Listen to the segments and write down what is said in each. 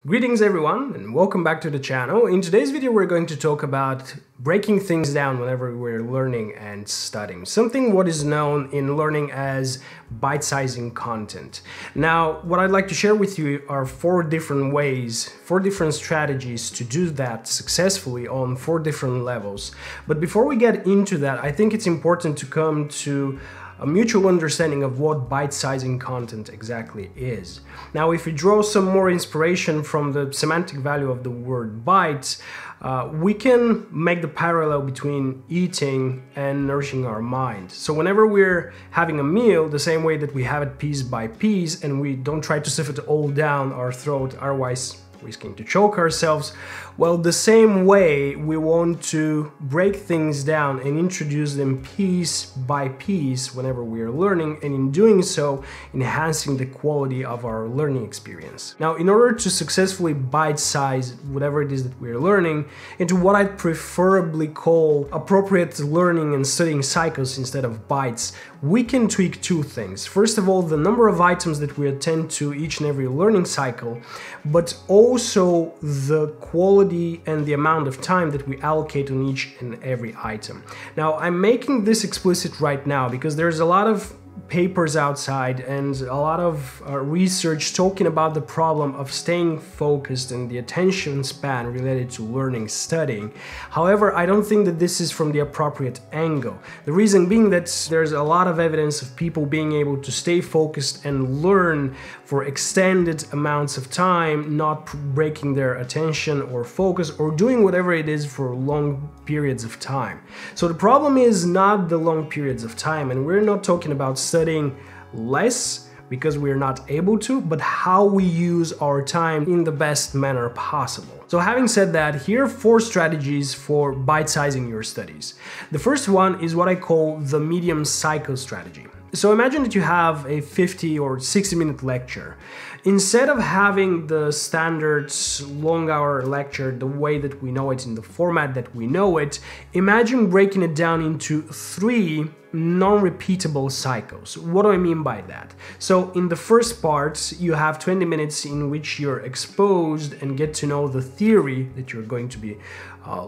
Greetings everyone and welcome back to the channel. In today's video we're going to talk about breaking things down whenever we're learning and studying. Something what is known in learning as bite-sizing content. Now what I'd like to share with you are four different strategies to do that successfully on four different levels. But before we get into that, I think it's important to come to a mutual understanding of what bite-sizing content exactly is. Now, if we draw some more inspiration from the semantic value of the word bite, we can make the parallel between eating and nourishing our mind. So whenever we're having a meal, the same way that we have it piece by piece and we don't try to stuff it all down our throat, otherwise risking to choke ourselves, well, the same way we want to break things down and introduce them piece by piece whenever we are learning, and in doing so, enhancing the quality of our learning experience. Now, in order to successfully bite-size whatever it is that we're learning into what I'd preferably call appropriate learning and studying cycles instead of bites, we can tweak two things. First of all, the number of items that we attend to each and every learning cycle, but also the quality and the amount of time that we allocate on each and every item. Now, I'm making this explicit right now because there's a lot of papers outside and a lot of research talking about the problem of staying focused and the attention span related to learning, studying. However, I don't think that this is from the appropriate angle. The reason being that there's a lot of evidence of people being able to stay focused and learn for extended amounts of time, not breaking their attention or focus or doing whatever it is for long periods of time. So the problem is not the long periods of time, and we're not talking about studying less because we're not able to, but how we use our time in the best manner possible. So having said that, here are four strategies for bite-sizing your studies. The first one is what I call the medium cycle strategy. So imagine that you have a 50 or 60-minute lecture. Instead of having the standard long-hour lecture the way that we know it, in the format that we know it, imagine breaking it down into three non-repeatable cycles. What do I mean by that? So in the first part, you have 20 minutes in which you're exposed and get to know the theory that you're going to be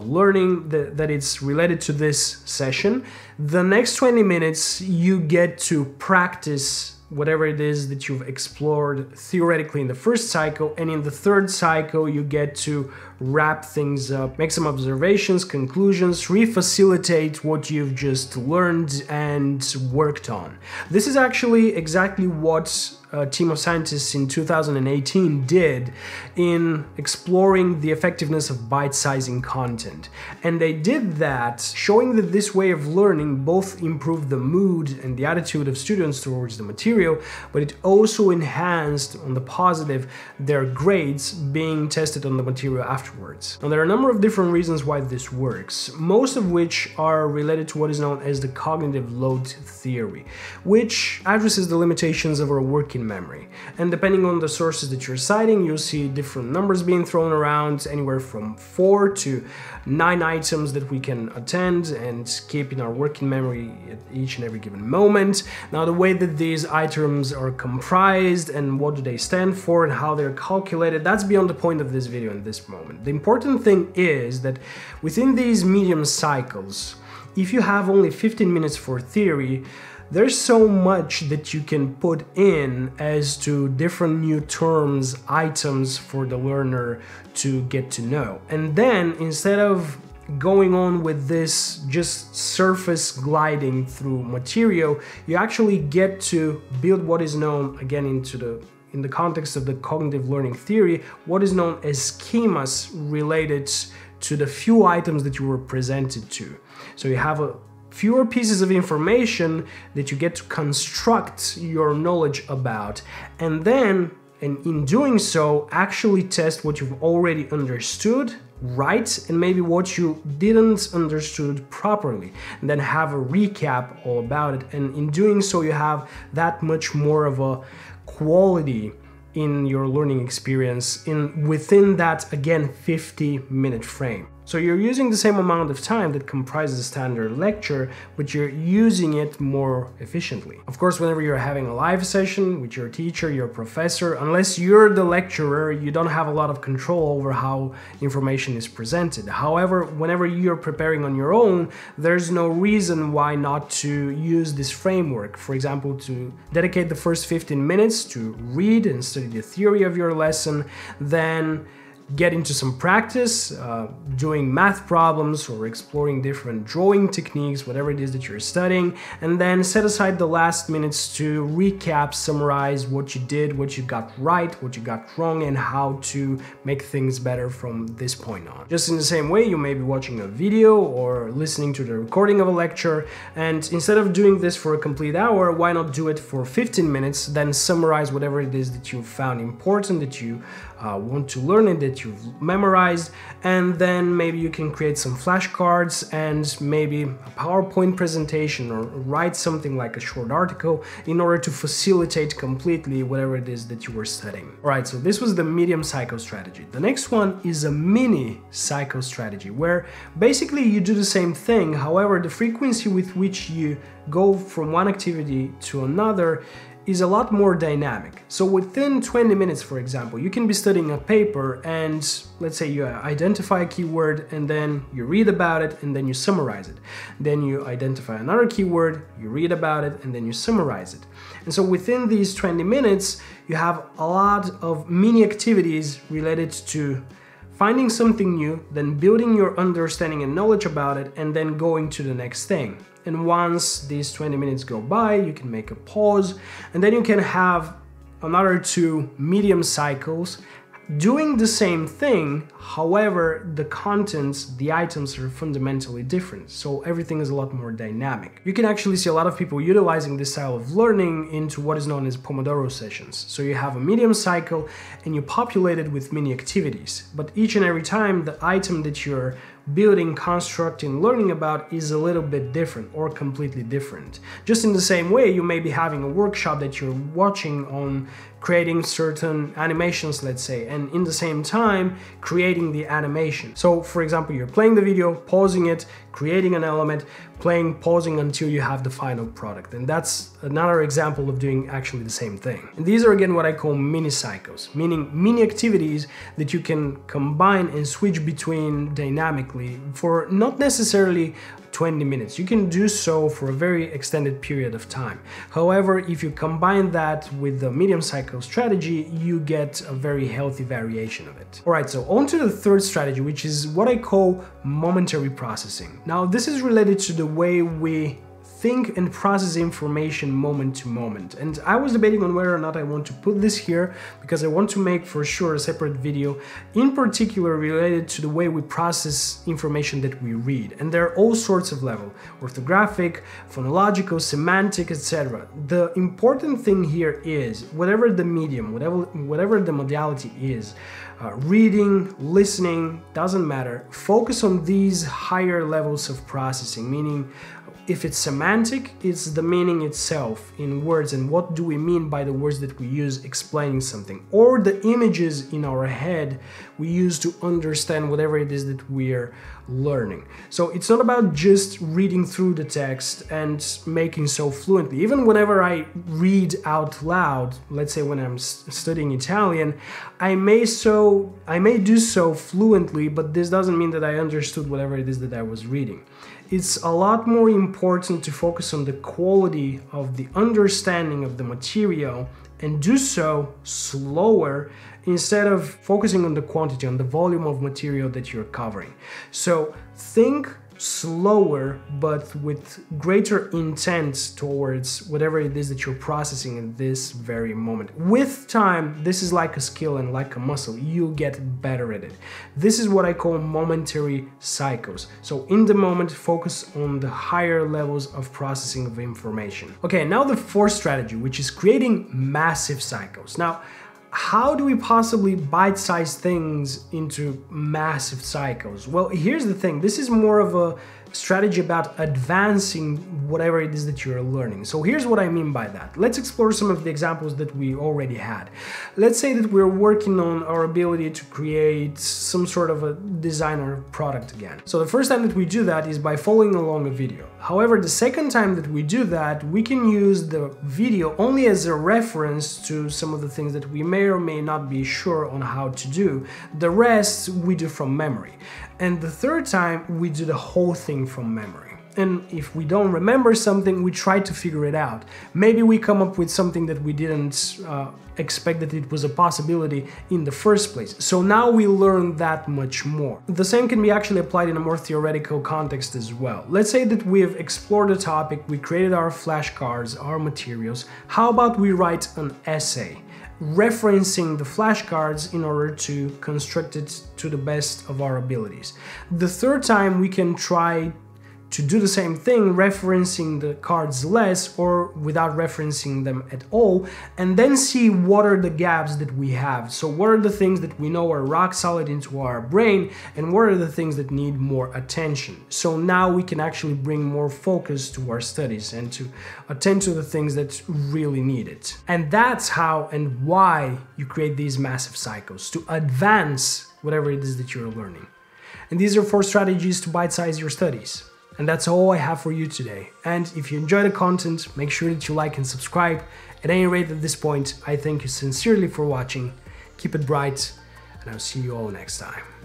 learning that it's related to this session. The next 20 minutes, you get to practice whatever it is that you've explored theoretically in the first cycle, and in the third cycle you get to wrap things up, make some observations, conclusions, refacilitate what you've just learned and worked on. This is actually exactly what a team of scientists in 2018 did in exploring the effectiveness of bite-sizing content. And they did that showing that this way of learning both improved the mood and the attitude of students towards the material, but it also enhanced, on the positive, their grades being tested on the material afterwards. Now, there are a number of different reasons why this works, most of which are related to what is known as the cognitive load theory, which addresses the limitations of our working memory. And depending on the sources that you're citing, you'll see different numbers being thrown around, anywhere from 4 to 9 items that we can attend and keep in our working memory at each and every given moment. Now, the way that these items are comprised and what do they stand for and how they're calculated, that's beyond the point of this video in this moment. The important thing is that within these medium cycles, if you have only 15 minutes for theory, there's so much that you can put in as to different new terms, items for the learner to get to know. And then instead of going on with this just surface gliding through material, you actually get to build what is known, again in the context of the cognitive learning theory, what is known as schemas related to the few items that you were presented to. So you have fewer pieces of information that you get to construct your knowledge about, and then, and in doing so, actually test what you've already understood right and maybe what you didn't understood properly, and then have a recap all about it. And in doing so, you have that much more of a quality in your learning experience within that, again, 50-minute frame. So you're using the same amount of time that comprises a standard lecture, but you're using it more efficiently. Of course, whenever you're having a live session with your teacher, your professor, unless you're the lecturer, you don't have a lot of control over how information is presented. However, whenever you're preparing on your own, there's no reason why not to use this framework. For example, to dedicate the first 15 minutes to read and study the theory of your lesson, then get into some practice, doing math problems or exploring different drawing techniques, whatever it is that you're studying, and then set aside the last minutes to recap, summarize what you did, what you got right, what you got wrong, and how to make things better from this point on. Just in the same way, you may be watching a video or listening to the recording of a lecture, and instead of doing this for a complete hour, why not do it for 15 minutes, then summarize whatever it is that you found important, that you want to learn it, that you've memorized, and then maybe you can create some flashcards and maybe a PowerPoint presentation or write something like a short article in order to facilitate completely whatever it is that you were studying. Alright, so this was the medium psycho strategy. The next one is a mini psycho strategy, where basically you do the same thing, however the frequency with which you go from one activity to another is a lot more dynamic. So within 20 minutes, for example, you can be studying a paper and let's say you identify a keyword and then you read about it and then you summarize it. Then you identify another keyword, you read about it and then you summarize it. And so within these 20 minutes, you have a lot of mini activities related to finding something new, then building your understanding and knowledge about it, and then going to the next thing. And once these 20 minutes go by, you can make a pause, and then you can have another 2 medium cycles doing the same thing. However, the contents, the items are fundamentally different, so everything is a lot more dynamic. You can actually see a lot of people utilizing this style of learning into what is known as Pomodoro sessions. So you have a medium cycle and you populate it with mini activities, but each and every time the item that you're building, constructing, learning about is a little bit different or completely different. Just in the same way, you may be having a workshop that you're watching on creating certain animations, let's say, and in the same time creating the animation. So for example, you're playing the video, pausing it, creating an element, playing, pausing until you have the final product. And that's another example of doing actually the same thing. And these are again what I call mini cycles, meaning mini activities that you can combine and switch between dynamically for not necessarily 20 minutes. You can do so for a very extended period of time. However, if you combine that with the medium cycle strategy, you get a very healthy variation of it. Alright, so on to the third strategy, which is what I call momentary processing. Now, this is related to the way we think and process information moment to moment. And I was debating on whether or not I want to put this here because I want to make for sure a separate video in particular related to the way we process information that we read. And there are all sorts of levels: orthographic, phonological, semantic, etc. The important thing here is whatever the medium, whatever the modality is, reading, listening, doesn't matter. Focus on these higher levels of processing, meaning if it's semantic, it's the meaning itself in words and what do we mean by the words that we use explaining something, or the images in our head we use to understand whatever it is that we're learning. So it's not about just reading through the text and making so fluently. Even whenever I read out loud, let's say when I'm studying Italian, I may do so fluently, but this doesn't mean that I understood whatever it is that I was reading. It's a lot more important to focus on the quality of the understanding of the material and do so slower instead of focusing on the quantity, on the volume of material that you're covering. So think slower, but with greater intent towards whatever it is that you're processing in this very moment. With time, this is like a skill and like a muscle. You get better at it. This is what I call momentary cycles. So in the moment, focus on the higher levels of processing of information. Okay, now the fourth strategy, which is creating massive cycles. Now, how do we possibly bite-size things into massive cycles? Well, here's the thing. This is more of a strategy about advancing whatever it is that you're learning. So here's what I mean by that. Let's explore some of the examples that we already had. Let's say that we're working on our ability to create some sort of a designer product again. So the first time that we do that is by following along a video. However, the second time that we do that, we can use the video only as a reference to some of the things that we may or may not be sure on how to do. The rest we do from memory. And the third time, we do the whole thing from memory. And if we don't remember something, we try to figure it out. Maybe we come up with something that we didn't expect that it was a possibility in the first place. So now we learn that much more. The same can be actually applied in a more theoretical context as well. Let's say that we have explored a topic, we created our flashcards, our materials. How about we write an essay, referencing the flashcards in order to construct it to the best of our abilities. The third time we can try to do the same thing, referencing the cards less or without referencing them at all, and then see what are the gaps that we have. So what are the things that we know are rock solid into our brain, and what are the things that need more attention. So now we can actually bring more focus to our studies and to attend to the things that really need it. And that's how and why you create these massive cycles, to advance whatever it is that you're learning. And these are 4 strategies to bite-size your studies. And that's all I have for you today. And if you enjoy the content, make sure that you like and subscribe. At any rate, at this point, I thank you sincerely for watching. Keep it bright, and I'll see you all next time.